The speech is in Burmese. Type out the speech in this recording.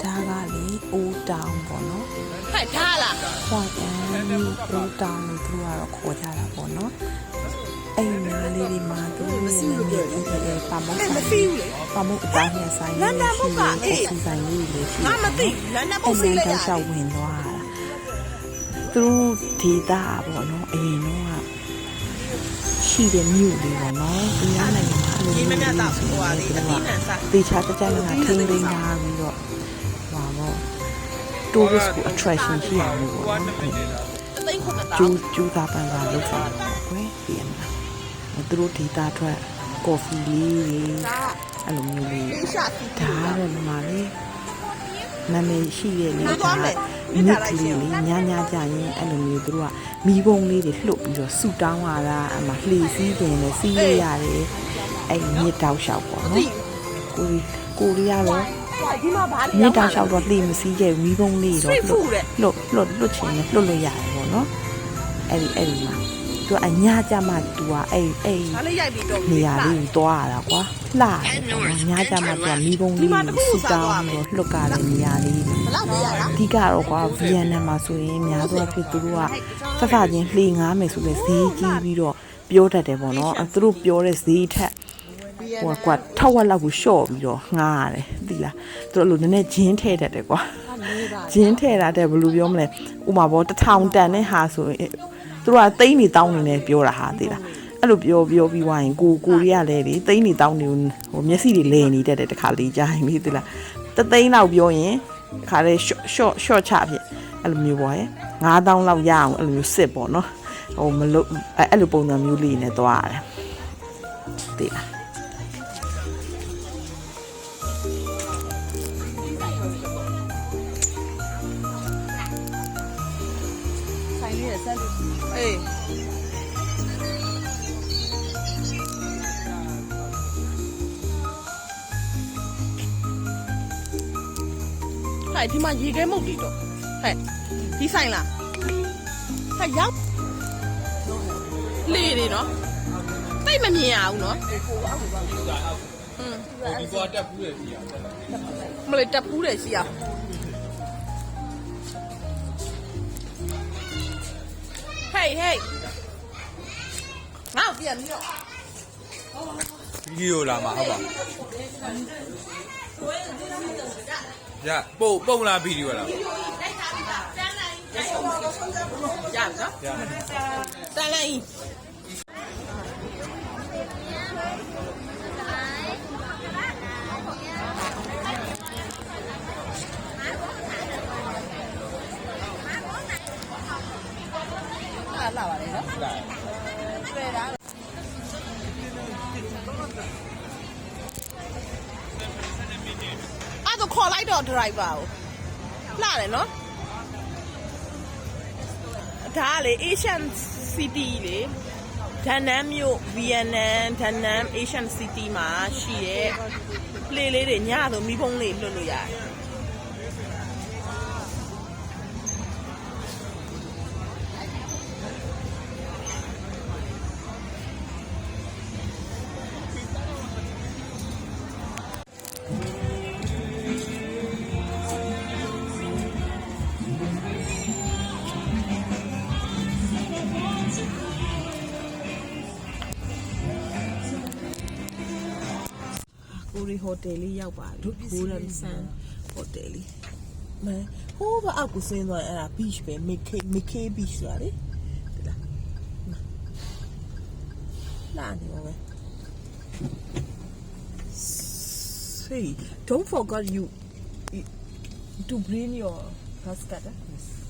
ဒါကလေအိုးတောင်ပေါ့နော် ဟဲ့ထားလား ဟွာအန်အိုးတောင်လို့သူကတော့ခေါ်ကြတာပေါ့နော်အဲ့ဒီနားလေးဒီမှာသူရဲ့နာမည်ကြီးတယ်ပါမုတ်ဆိုင်ပါမုတ်အသားနဲ့ဆိုင်လေးရှိတယ်စီဆိုင်လေးလေးရှိတယ် ငါမသိလမ်းနဲ့ပုတ်စီလိုက် တောက်လျှောက်ဝင်သွားတာသူတို့ဒေတာပေါ့နော်အရင်တော့ရှိတဲ့မြို့လေးပေါ့နော်ဒီနိုင်ငံမှာအဲ့လို ဒီမမြတ်တော့ဟိုဟာဒီအတိနန်စား တေချာတကြကထိန်းသိမ်းထားပြီးတော့ဟောပေါ့ tourist attraction ရှိရလို့ပေါ့နော် သိန်းခုနှစ်တောင် ကျူးသားပန်းစားလုပ်ဆောင်တော့ကွယ်ဒီမှာသူတို့ဒေတာထွက်ကော်ဖီလေးအဲ့လိုမျိုးလေး ရှာစီ ဒါတော့ဒီမှာလေနာမည်ရှိရဲ့လေဒါမြစ်ကလေးလေးညညကြရင်အဲ့လိုမျိုးသူတို့ကမီးပုံလေးတွေလှုပ်ပြီးတော့ဆူတောင်းလာတာအမှလှေစည်းတင်နဲ့စီးရရတယ်အဲ့မြစ်တောက်လျှောက်ပေါ့နော်ကိုရီးယားတော့ ဒီမှာဗား မြစ်တောက်လျှောက်တော့လှေမစည်းခဲ့မီးပုံလေးတော့လွတ်ချင်နဲ့လွတ်လို့ရတယ်ပေါ့နော်အဲ့ဒီမှာသူကအညာကြမှာသူကအဲ့ ဒါလေးရိုက်ပြီးတော့ နေရာလေးကိုသွားရတာကွာလှတယ်ညာကြမှာသူကမီးပုံလေးဆူတောင်းပြီးတော့လွတ်ကားတဲ့နေရာလေး ဘလောက်ပေးရလား အဓိကတော့ကွာဗီယက်နမ်မှာဆိုရင်များသောအားဖြင့်သူတို့ကစစချင်းလှေငားမယ်ဆိုလဲဈေးကြီးပြီးတော့ပြောတတ်တယ်ပေါ့နော်သူတို့ပြောတဲ့ဈေးထက်ဟိုကွာထောက်ဝက်လောက်ကိုရှော့ပြီးတော့ငားရတယ်သိလားသူတို့လိုနည်းနည်းဂျင်းထည့်တတ်တယ်ကွာဂျင်းထည့်တာတဲ့ဘယ်လိုပြောမလဲဥမာပေါ့1000တန်နဲ့ဟာဆိုရင်သူတို့ကသိန်းနေတောင်းနေနဲ့ပြောတာဟာသိလားအဲ့လိုပြောပြီးွားရင်ကိုရီးယားလဲလေသိန်းနေတောင်းနေဟိုမျက်စိတွေလဲနေတတ်တယ်တခါလေးကြာရင်လေသိလားတသိန်းလောက်ပြောရင်ခါလေး short ချဖြစ်အဲ့လိုမျိုးပေါ့ဟဲ့9000လောက်ရအောင်အဲ့လိုမျိုးစစ်ပေါ့နော်ဟိုမလို့အဲ့လိုပုံစံမျိုးလေးနဲ့သွားရတယ်သိလားဆိုင်လေးရဲ့ဆက်အေးဟဲ့ဒီမှာရေခဲမုတ်တီတော့ဟဲ့ဒီဆိုင်လားဟဲ့ရောက်လေနေနော်တိတ်မမြင်ရဘူးနော်ဒီကွာတက်ဖူးတယ်ရှိရမလေးတက်ဖူးတယ်ရှိရဟေးငါ့ပြန်ပြီးတော့ ဗီဒီယိုလာမှာဟုတ်ပါရပုံလားဗီဒီယိုလား ရပြီနော်တန်လိုက်လာပါလေနော်တွေ့တာအဲ့တော့ခေါ်လိုက်တော့ driver ကိုလာတယ်နော်ဒါလေ Asian City လေဒန်နမ်မြို့ဗီယက်နမ်ဒန်နမ် Asian City မှာရှိတဲ့လေလေးတွေညဆိုမီးဖုံးလေးလွတ်လို့ရတယ်ကိုရီဟိုတယ်လေးရောက်ပါပြီဂိုးဒန်ဆန်ဟိုတယ်လေးမဲဟိုးဘာအခုစင်းသွားအဲ့ဒါ beach ပဲ Mickey beach ဆိုတာလေလာနေပါပဲ Hey, don't forget you to bring your basket. Yes.